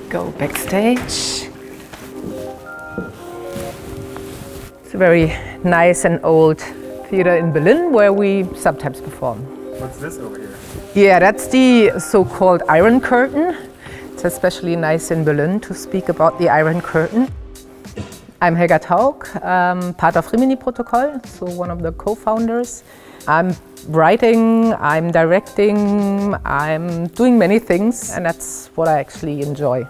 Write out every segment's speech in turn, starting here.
go backstage. It's a very nice and old theater in Berlin where we sometimes perform. What's this over here? Yeah, that's the so-called Iron Curtain. It's especially nice in Berlin to speak about the Iron Curtain. I'm Helgard Haug, part of Rimini Protokoll, so one of the co-founders. I'm writing, I'm directing, I'm doing many things, and that's what I actually enjoy.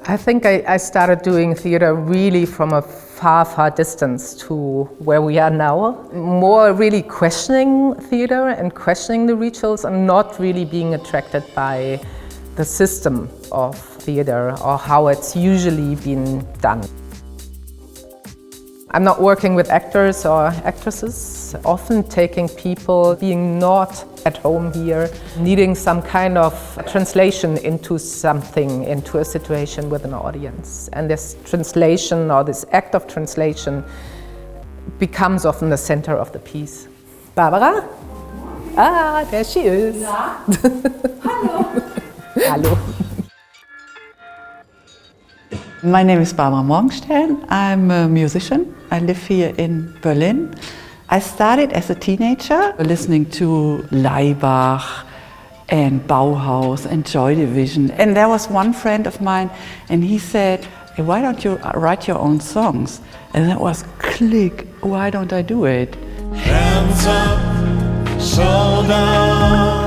I think I started doing theater really from a far distance to where we are now. More really questioning theater and questioning the rituals and not really being attracted by the system of theater or how it's usually been done. I'm not working with actors or actresses, often taking people being not at home here, needing some kind of translation into something, into a situation with an audience. And this translation or this act of translation becomes often the center of the piece. Barbara? Ah, there she is. Ja. Hallo. Hallo. My name is Barbara Morgenstern. I'm a musician. I live here in Berlin. I started as a teenager listening to Laibach and Bauhaus and Joy Division. And there was one friend of mine and he said, hey, why don't you write your own songs? And that was click, why don't I do it? Hands up, so down.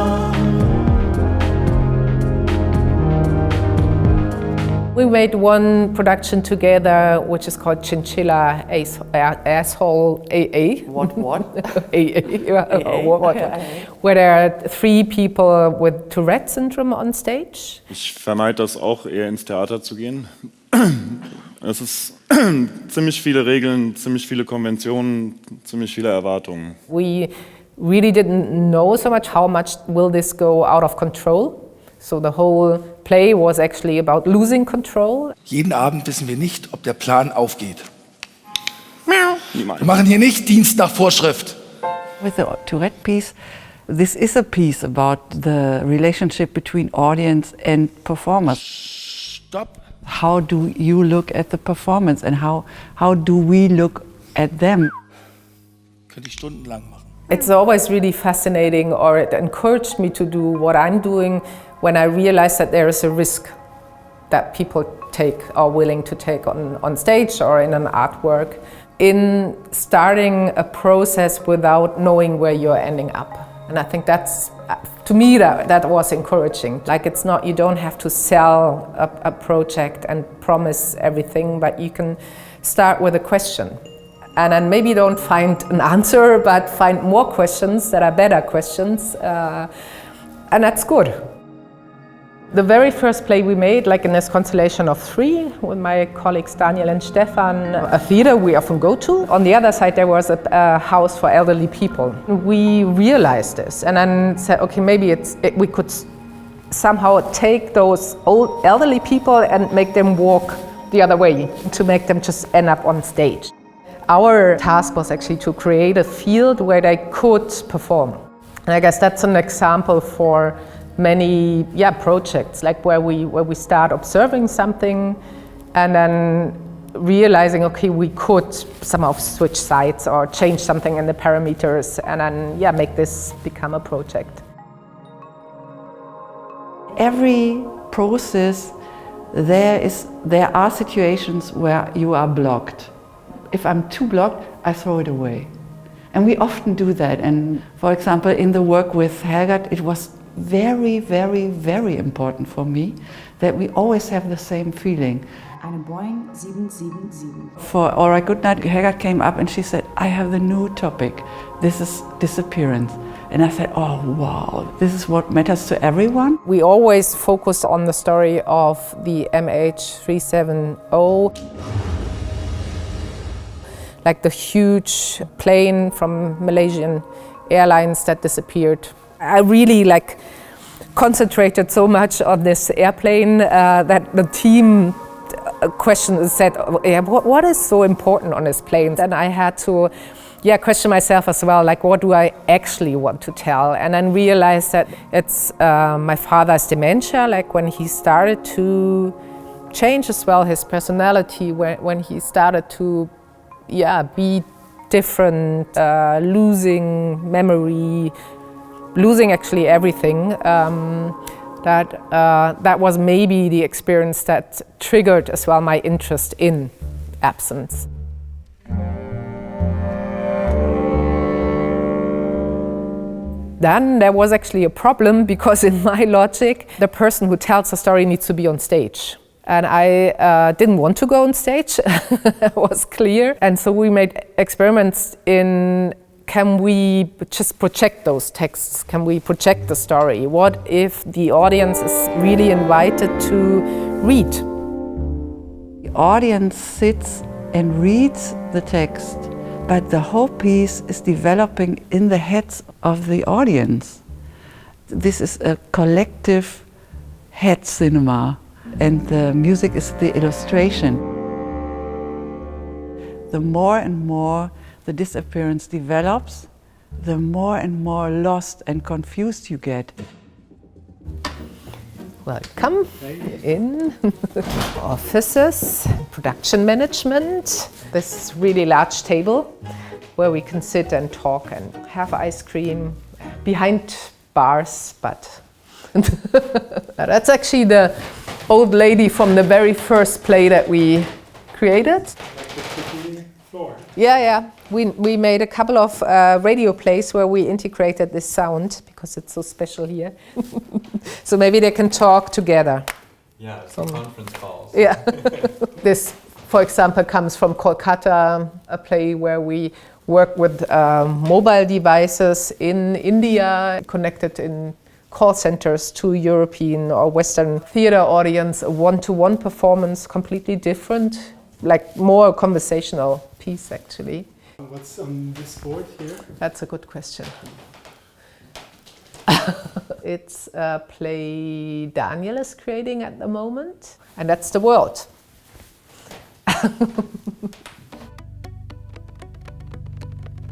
We made one production together, which is called Chinchilla Asshole AA. What? AA. Where there are 3 people with Tourette syndrome on stage. Ich vermeide das auch, eher ins Theater zu gehen. Es ist ziemlich viele Regeln, ziemlich viele Konventionen, ziemlich viele Erwartungen. We really didn't know so much how much will this go out of control. So the whole play was actually about losing control. Jeden Abend wissen wir nicht, ob der Plan aufgeht. Niemand. Wir machen hier nicht Dienst nach Vorschrift. With the Tourette piece, this is a piece about the relationship between audience and performers. Stopp. How do you look at the performance and how do we look at them? Könnte ich stundenlang machen. It's always really fascinating, or it encouraged me to do what I'm doing when I realized that there is a risk that people are willing to take on stage or in an artwork, in starting a process without knowing where you're ending up. And I think that's, to me, that was encouraging. Like, it's not, you don't have to sell a project and promise everything, but you can start with a question. And then maybe don't find an answer, but find more questions that are better questions. And that's good. The very first play we made, like in this constellation of 3, with my colleagues Daniel and Stefan, a theater we often go to. On the other side, there was a house for elderly people. We realized this and then said, okay, maybe we could somehow take those old elderly people and make them walk the other way, to make them just end up on stage. Our task was actually to create a field where they could perform. And I guess that's an example for many projects, like where we start observing something and then realizing, okay, we could somehow switch sides or change something in the parameters and then make this become a project. Every process, there are situations where you are blocked. If I'm too blocked, I throw it away. And we often do that. And for example, in the work with Helgard, it was very, very, very important for me that we always have the same feeling. Eine Boeing 777. For All Right Good Night, Helgard came up and she said, I have the new topic. This is disappearance. And I said, oh wow, this is what matters to everyone. We always focus on the story of the MH370. Like the huge plane from Malaysian Airlines that disappeared. I really concentrated so much on this airplane that the team said, what is so important on this plane? And I had to question myself as well, like what do I actually want to tell? And then realize that it's my father's dementia, like when he started to change as well his personality, when he started to be different, losing memory, losing actually everything. That was maybe the experience that triggered as well my interest in absence. Then there was actually a problem because in my logic, the person who tells the story needs to be on stage. And I didn't want to go on stage, it was clear. And so we made experiments in, can we just project those texts? Can we project the story? What if the audience is really invited to read? The audience sits and reads the text, but the whole piece is developing in the heads of the audience. This is a collective head cinema, and the music is the illustration. The more and more the disappearance develops, the more and more lost and confused you get. Welcome in. Offices, production management. This really large table where we can sit and talk and have ice cream behind bars, but that's actually the old lady from the very first play that we created. Yeah. We made a couple of radio plays where we integrated this sound because it's so special here. So maybe they can talk together. Yeah, some conference calls. Yeah. This, for example, comes from Kolkata, a play where we work with mobile devices in India, connected in call centers to European or Western theater audience, a one-to-one performance, completely different, like more conversational piece actually. What's on this board here? That's a good question. It's a play Daniel is creating at the moment, and that's The World.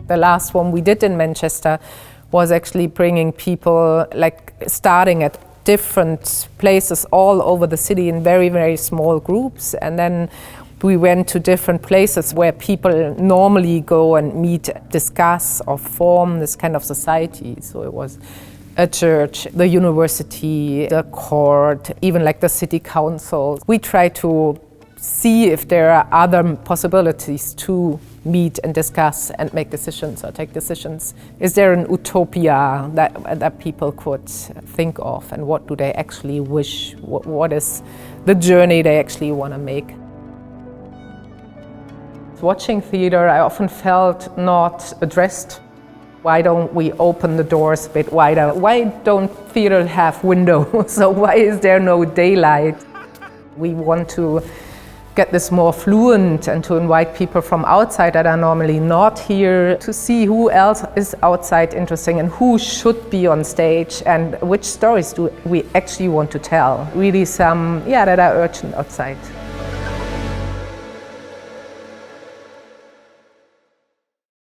The last one we did in Manchester was actually bringing people, like starting at different places all over the city in very, very small groups, and then we went to different places where people normally go and meet, discuss or form this kind of society. So it was a church, the university, the court, even like the city council. We try to see if there are other possibilities to meet and discuss and make decisions or take decisions. Is there an utopia that people could think of, and what do they actually wish? What is the journey they actually want to make? Watching theater, I often felt not addressed. Why don't we open the doors a bit wider? Why don't theater have windows? So why is there no daylight? We want to get this more fluent and to invite people from outside that are normally not here to see who else is outside interesting and who should be on stage and which stories do we actually want to tell. Really some, that are urgent outside.